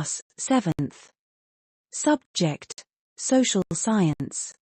Class, 7th. Subject, Social Science.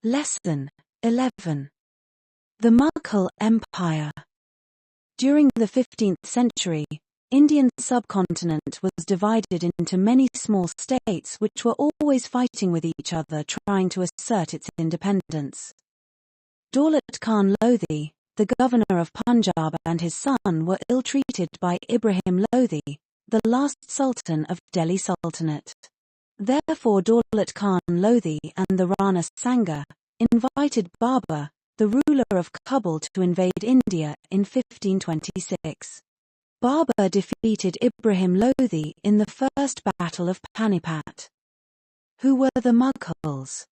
Lesson 11. The Mughal Empire. During the 15th century, Indian subcontinent was divided into many small states which were always fighting with each other trying to assert its independence. Daulat Khan Lodhi, the governor of Punjab, and his son were ill-treated by Ibrahim Lodhi, the last sultan of Delhi Sultanate. Therefore Daulat Khan Lodhi and the Rana Sanga invited Babur, the ruler of Kabul, to invade India in 1526. Babur defeated Ibrahim Lodhi in the First Battle of Panipat. Who were the Mughals?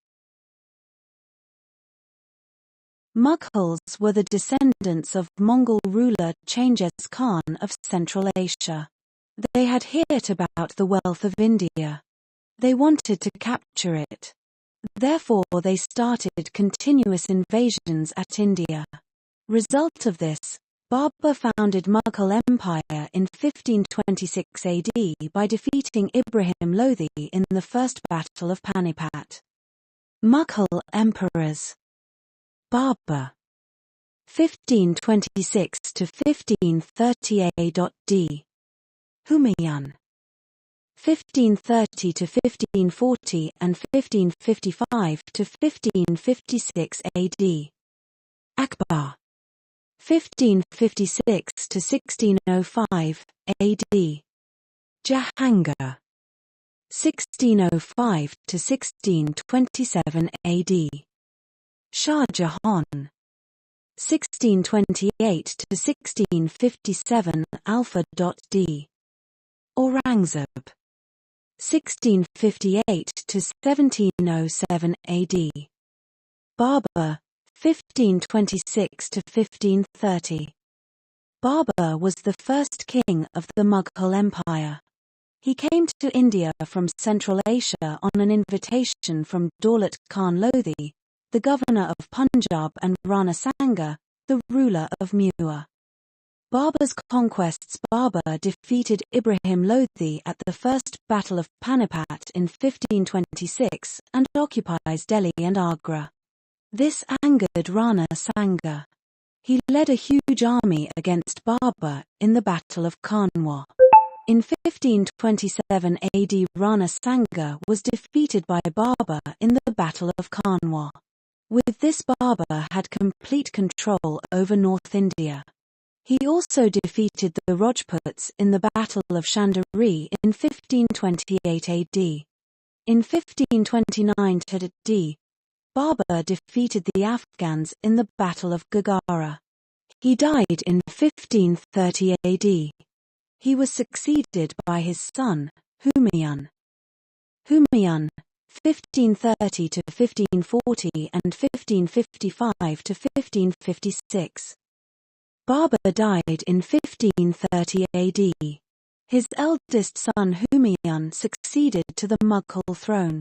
Mughals were the descendants of Mongol ruler Genghis Khan of Central Asia. They had heard about the wealth of India. They wanted to capture it. Therefore they started continuous invasions at India. Result of this, Babur founded Mughal Empire in 1526 AD by defeating Ibrahim Lodhi in the First Battle of Panipat. Mughal Emperors. Babur 1526 to 1530 A.D. Humayun 1530 to 1540 and 1555 to 1556 AD. Akbar 1556 to 1605 AD. Jahangir 1605 to 1627 AD. Shah Jahan 1628 to 1657 Alpha.D. Aurangzeb 1658 to 1707 AD. Babur 1526 to 1530. Babur was the first king of the Mughal Empire. He came to India from Central Asia on an invitation from Daulat Khan Lodhi, the governor of Punjab, and Rana Sanga, the ruler of Mughal. Babur's conquests. Babur defeated Ibrahim Lodhi at the First Battle of Panipat in 1526 and occupies Delhi and Agra. This angered Rana Sanga. He led a huge army against Babur in the Battle of Kanwa. In 1527 AD, Rana Sanga was defeated by Babur in the Battle of Kanwa. With this, Babur had complete control over North India. He also defeated the Rajputs in the Battle of Chandari in 1528 AD. In 1529 AD, Babur defeated the Afghans in the Battle of Gagara. He died in 1530 AD. He was succeeded by his son, Humayun. Humayun 1530 to 1540 and 1555 to 1556. Babur died in 1530 AD. His eldest son Humayun succeeded to the Mughal throne.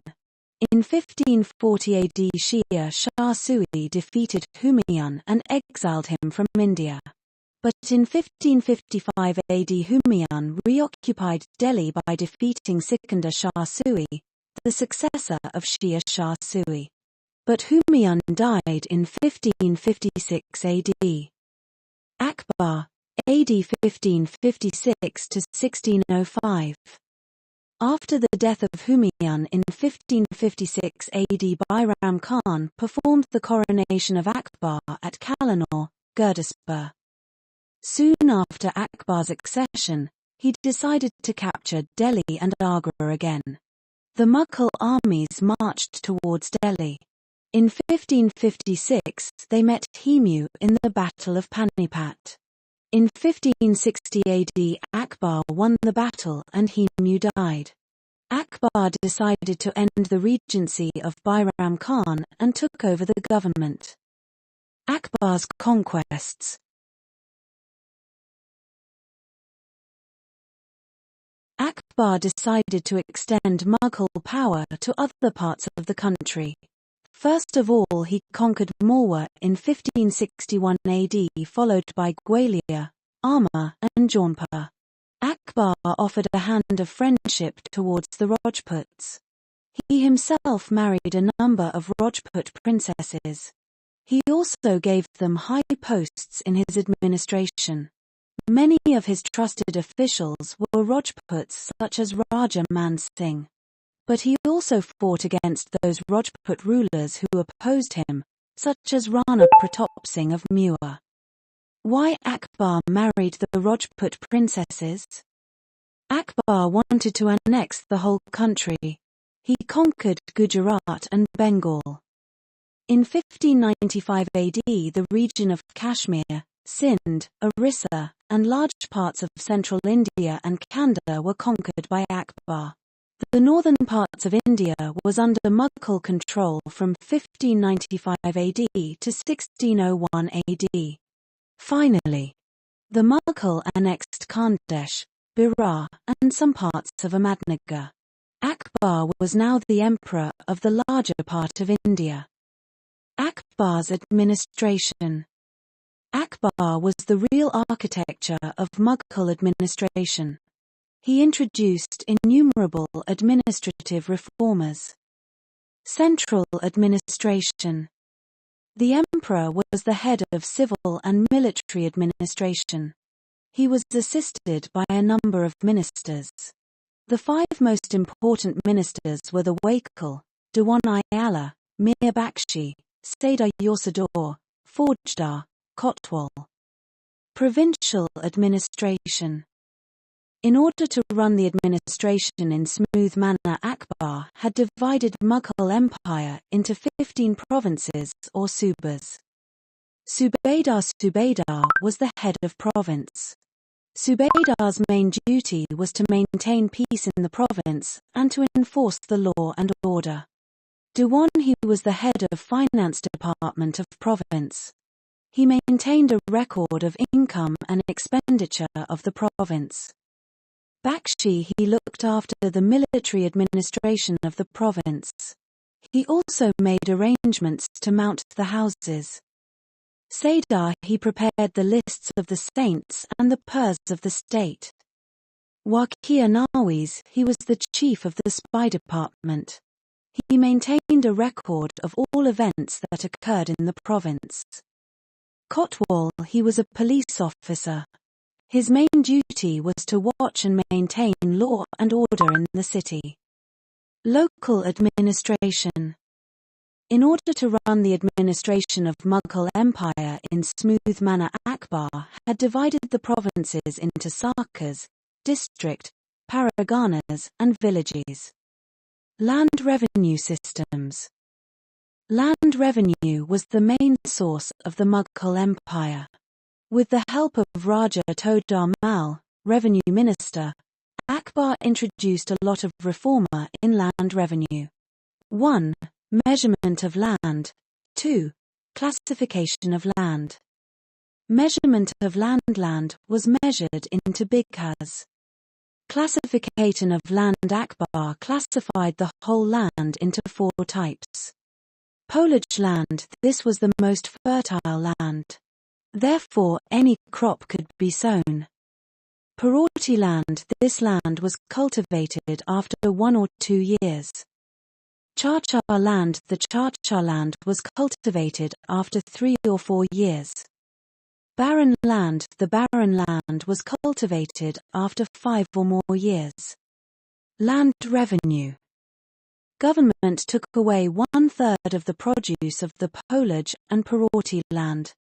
In 1540 AD, Sher Shah Suri defeated Humayun and exiled him from India. But in 1555 AD, Humayun reoccupied Delhi by defeating Sikandar Shah Suri, the successor of Sher Shah Suri. But Humayun died in 1556 AD. Akbar, AD 1556 to 1605. After the death of Humayun in 1556 AD, Bairam Khan performed the coronation of Akbar at Kalanur, Gurdaspur. Soon after Akbar's accession, he decided to capture Delhi and Agra again. The Mughal armies marched towards Delhi. In 1556 they met Hemu in the Battle of Panipat. In 1560 AD, Akbar won the battle and Hemu died. Akbar decided to end the regency of Bairam Khan and took over the government. Akbar's conquests. Akbar decided to extend Mughal power to other parts of the country. First of all, he conquered Maurya in 1561 AD, followed by Gwalior, Amber, and Jaunpur. Akbar offered a hand of friendship towards the Rajputs. He himself married a number of Rajput princesses. He also gave them high posts in his administration. Many of his trusted officials were Rajputs such as Raja Man Singh. But he also fought against those Rajput rulers who opposed him, such as Rana Pratap Singh of Muir. Why Akbar married the Rajput princesses? Akbar wanted to annex the whole country. He conquered Gujarat and Bengal. In 1595 AD, the region of Kashmir, Sindh, Orissa, and large parts of central India and Kandahar were conquered by Akbar. The northern parts of India was under Mughal control from 1595 AD to 1601 AD. Finally, the Mughal annexed Khandesh, Berar, and some parts of Ahmadnagar. Akbar was now the emperor of the larger part of India. Akbar's administration. Akbar was the real architecture of Mughal administration. He introduced innumerable administrative reformers. Central administration. The emperor was the head of civil and military administration. He was assisted by a number of ministers. The five most important ministers were the Wakil, Diwan-i-Ala, Mir Bakshi, Sadar Yosador, Faujdar, Kotwal. Provincial administration. In order to run the administration in smooth manner, Akbar had divided Mughal Empire into 15 provinces or subas. Subedar was the head of province. Subedar's main duty was to maintain peace in the province and to enforce the law and order. Diwan, he was the head of finance department of province. He maintained a record of income and expenditure of the province. Bakshi, he looked after the military administration of the province. He also made arrangements to mount the houses. Sadar, he prepared the lists of the saints and the purs of the state. Waqia Nawiz, he was the chief of the spy department. He maintained a record of all events that occurred in the province. Kotwal, he was a police officer. His main duty was to watch and maintain law and order in the city. Local administration. In order to run the administration of Mughal Empire in smooth manner, Akbar had divided the provinces into sarkas, district, paraganas, and villages. Land revenue systems. Land revenue was the main source of the Mughal Empire. With the help of Raja Todar Mal, revenue minister, Akbar introduced a lot of reformer in land revenue. 1. Measurement of land. 2. Classification of land. Measurement of land was measured into bighas. Classification of land. Akbar classified the whole land into 4 types. Polage land, this was the most fertile land. Therefore, any crop could be sown. Paroti land, this land was cultivated after 1 or 2 years. Charchar land, the Charchar land was cultivated after 3 or 4 years. Barren land, the barren land was cultivated after 5 or more years. Land revenue. Government took away 1/3 of the produce of the Polage and Paroti land.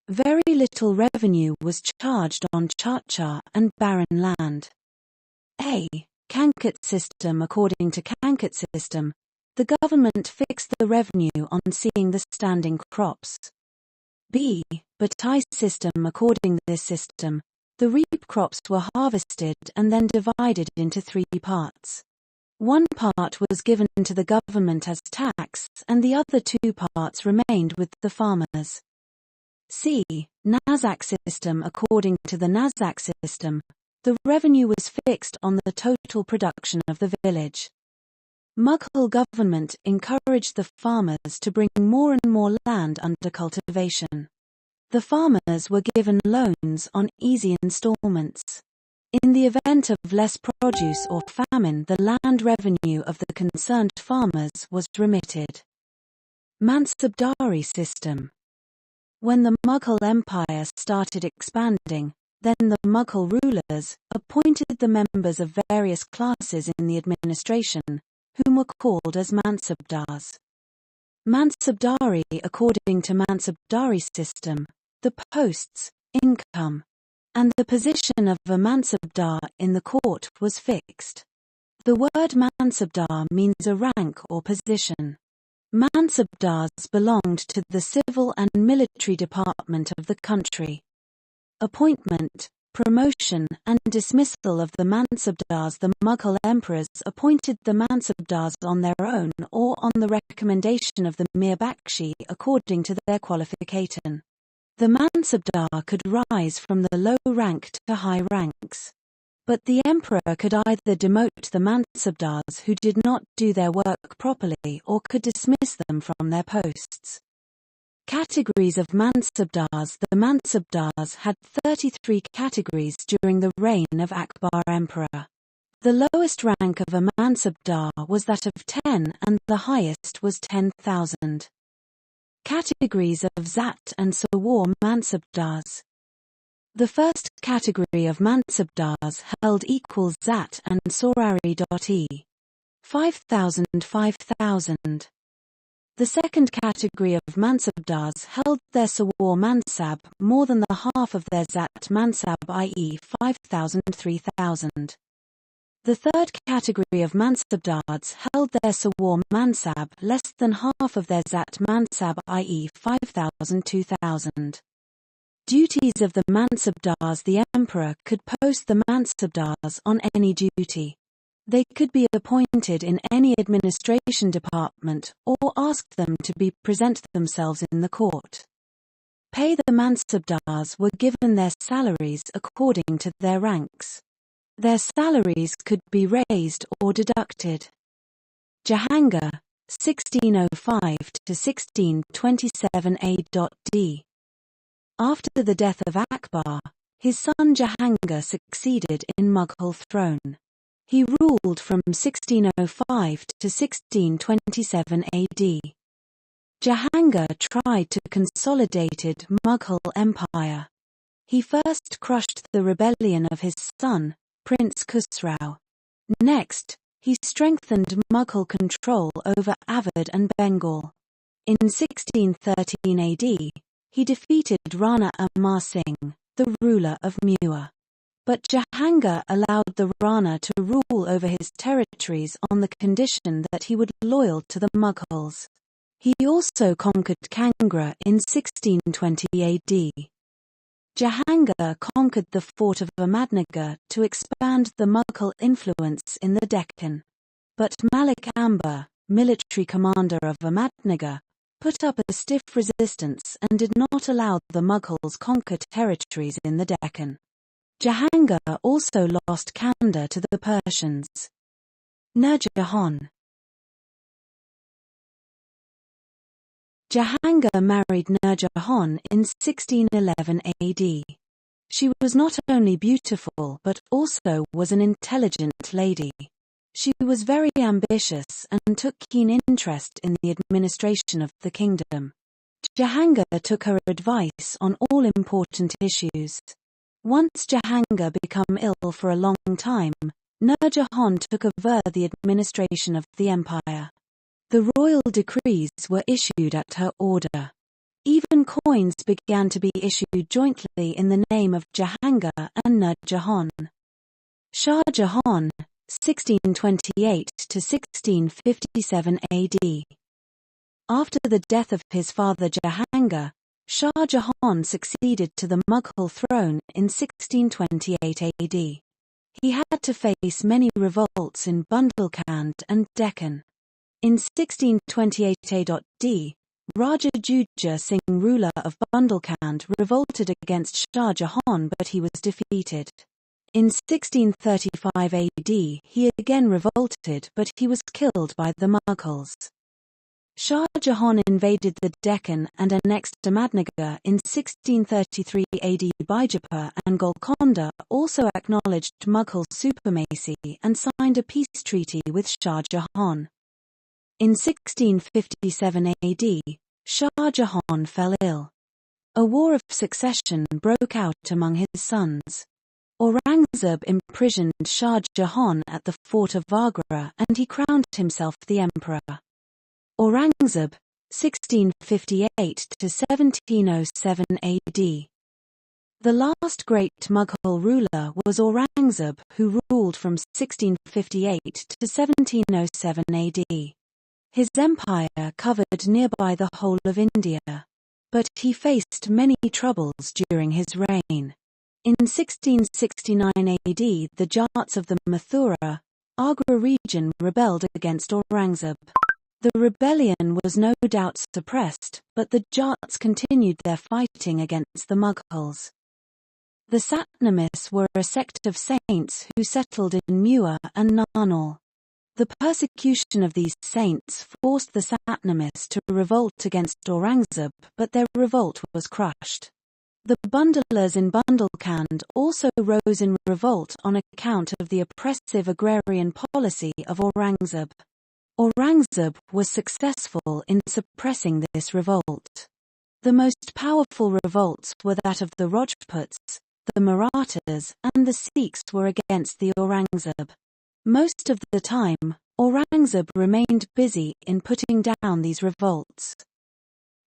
Very little revenue was charged on Charchar and barren land. A. Kankat system. According to Kankat system, the government fixed the revenue on seeing the standing crops. B. Batai system. According to this system, the reap crops were harvested and then divided into 3 parts. 1 part was given to the government as tax, and the other 2 parts remained with the farmers. C. Nazak system. According to the Nazak system, the revenue was fixed on the total production of the village. Mughal government encouraged the farmers to bring more and more land under cultivation. The farmers were given loans on easy installments. In the event of less produce or famine, the land revenue of the concerned farmers was remitted. Mansabdari system. When the Mughal Empire started expanding, then the Mughal rulers appointed the members of various classes in the administration, whom were called as Mansabdars. Mansabdari. According to Mansabdari system, the posts, income, and the position of a Mansabdar in the court was fixed. The word Mansabdar means a rank or position. Mansabdars belonged to the civil and military department of the country. Appointment, promotion and dismissal of the Mansabdars. The Mughal emperors appointed the Mansabdars on their own or on the recommendation of the Mir Bakshi according to their qualification. The Mansabdar could rise from the low rank to high ranks. But the emperor could either demote the Mansabdars who did not do their work properly or could dismiss them from their posts. Categories of Mansabdars. The Mansabdars had 33 categories during the reign of Akbar Emperor. The lowest rank of a Mansabdar was that of 10 and the highest was 10,000. Categories of Zat and Sawar Mansabdars. The first category of Mansabdars held equal Zat and Saurari.e. 5,000 5,000. The second category of Mansabdars held their Sawar Mansab more than the half of their Zat Mansab, i.e. 5,000 3,000. The third category of Mansabdars held their Sawar Mansab less than half of their Zat Mansab, i.e. 5,000 2,000. Duties of the Mansabdars. The emperor could post the Mansabdars on any duty. They could be appointed in any administration department or ask them to present themselves in the court. Pay. The Mansabdars were given their salaries according to their ranks. Their salaries could be raised or deducted. Jahangir, 1605 to 1627 A.D. After the death of Akbar, his son Jahangir succeeded in Mughal throne. He ruled from 1605 to 1627 AD. Jahangir tried to consolidate Mughal Empire. He first crushed the rebellion of his son, Prince Khusrau. Next, he strengthened Mughal control over Awadh and Bengal. In 1613 AD, he defeated Rana Amar Singh, the ruler of Muir. But Jahangir allowed the Rana to rule over his territories on the condition that he would be loyal to the Mughals. He also conquered Kangra in 1620 AD. Jahangir conquered the fort of Ahmadnagar to expand the Mughal influence in the Deccan. But Malik Amber, military commander of Ahmadnagar, put up a stiff resistance and did not allow the Mughals conquer territories in the Deccan. Jahangir also lost Kandar to the Persians. Nur Jahan. Jahangir married Nur Jahan in 1611 AD. She was not only beautiful but also was an intelligent lady. She was very ambitious and took keen interest in the administration of the kingdom. Jahangir took her advice on all important issues. Once Jahangir became ill for a long time, Nur Jahan took over the administration of the empire. The royal decrees were issued at her order. Even coins began to be issued jointly in the name of Jahangir and Nur Jahan. Shah Jahan, 1628 to 1657 AD. After the death of his father Jahangir, Shah Jahan succeeded to the Mughal throne in 1628 AD. He had to face many revolts in Bundelkhand and Deccan. In 1628 AD, Raja Jujhar Singh, ruler of Bundelkhand, revolted against Shah Jahan but he was defeated. In 1635 AD he again revolted but he was killed by the Mughals. Shah Jahan invaded the Deccan and annexed Ahmednagar in 1633 AD. Bijapur and Golconda also acknowledged Mughal supremacy and signed a peace treaty with Shah Jahan. In 1657 AD, Shah Jahan fell ill. A war of succession broke out among his sons. Aurangzeb imprisoned Shah Jahan at the fort of Agra and he crowned himself the emperor. Aurangzeb, 1658 to 1707 AD. The last great Mughal ruler was Aurangzeb, who ruled from 1658 to 1707 AD. His empire covered nearby the whole of India, but he faced many troubles during his reign. In 1669 AD, the Jats of the Mathura, Agra region rebelled against Aurangzeb. The rebellion was no doubt suppressed, but the Jats continued their fighting against the Mughals. The Satnamis were a sect of saints who settled in Muir and Narnaul. The persecution of these saints forced the Satnamis to revolt against Aurangzeb, but their revolt was crushed. The Bundelers in Bundelkhand also rose in revolt on account of the oppressive agrarian policy of Aurangzeb. Aurangzeb was successful in suppressing this revolt. The most powerful revolts were that of the Rajputs, the Marathas, and the Sikhs were against the Aurangzeb. Most of the time, Aurangzeb remained busy in putting down these revolts.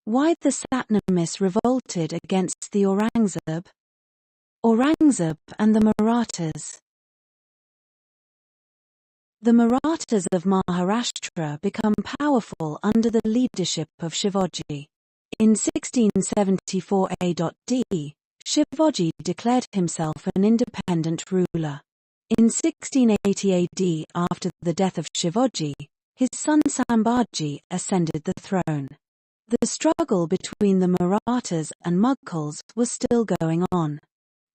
Why the Satnamis revolted against the Aurangzeb? Aurangzeb and the Marathas. The Marathas of Maharashtra become powerful under the leadership of Shivaji. In 1674 AD, Shivaji declared himself an independent ruler. In 1680 AD, after the death of Shivaji, his son Sambhaji ascended the throne. The struggle between the Marathas and Mughals was still going on.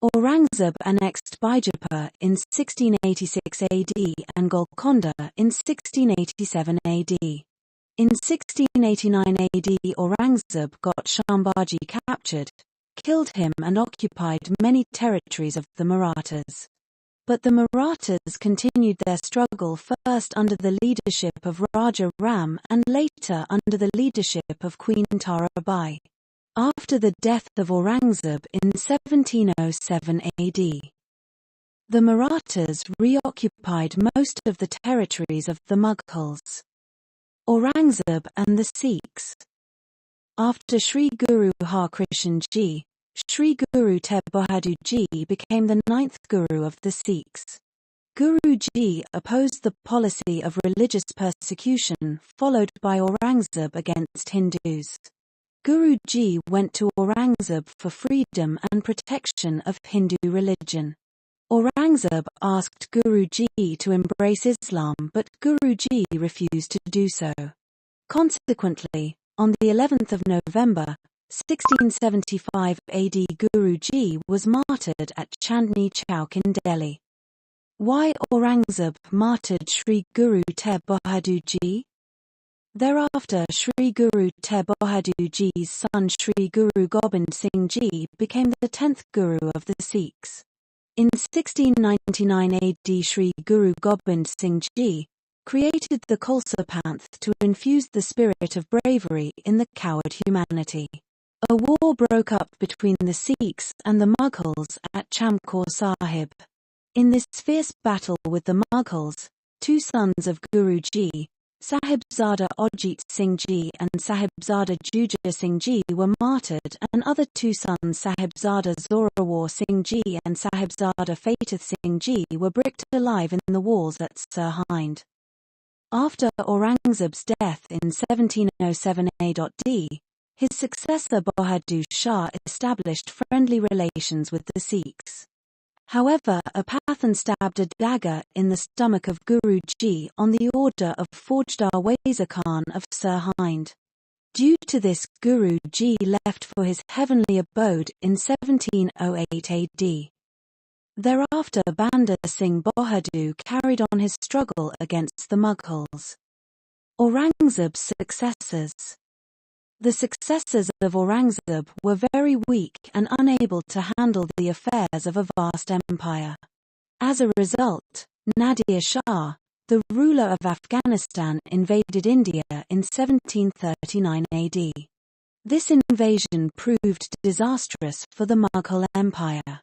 Aurangzeb annexed Bijapur in 1686 AD and Golconda in 1687 AD. In 1689 AD, Aurangzeb got Shambhaji captured, killed him and occupied many territories of the Marathas. But the Marathas continued their struggle first under the leadership of Raja Ram and later under the leadership of Queen Tarabai. After the death of Aurangzeb in 1707 AD, the Marathas reoccupied most of the territories of the Mughals. Aurangzeb and the Sikhs. After Sri Guru Har Krishan Ji, Sri Guru Teg Bahadur Ji became the ninth Guru of the Sikhs. Guru Ji opposed the policy of religious persecution followed by Aurangzeb against Hindus. Guru Ji went to Aurangzeb for freedom and protection of Hindu religion. Aurangzeb asked Guru Ji to embrace Islam, but Guru Ji refused to do so. Consequently, on the 11th of November, 1675 AD, Guru Ji was martyred at Chandni Chowk in Delhi. Why Aurangzeb martyred Sri Guru Teg Bahadur Ji? Thereafter, Sri Guru Teg Bahadur Ji's son Sri Guru Gobind Singh Ji became the 10th Guru of the Sikhs. In 1699 AD, Sri Guru Gobind Singh Ji created the Khalsa Panth to infuse the spirit of bravery in the coward humanity. A war broke up between the Sikhs and the Mughals at Chamkaur Sahib. In this fierce battle with the Mughals, two sons of Guru Ji, Sahibzada Ajit Singh Ji and Sahibzada Juja Singh Ji, were martyred, and other two sons, Sahibzada Zorawar Singh Ji and Sahibzada Fateh Singh Ji, were bricked alive in the walls at Sirhind. After Aurangzeb's death in 1707 AD, his successor Bahadur Shah established friendly relations with the Sikhs. However, a Pathan stabbed a dagger in the stomach of Guru Ji on the order of Faujdar Wazir Khan of Sirhind. Due to this, Guru Ji left for his heavenly abode in 1708 AD. Thereafter, Banda Singh Bahadur carried on his struggle against the Mughals. Aurangzeb's successors. The successors of Aurangzeb were very weak and unable to handle the affairs of a vast empire. As a result, Nadir Shah, the ruler of Afghanistan, invaded India in 1739 AD. This invasion proved disastrous for the Mughal Empire.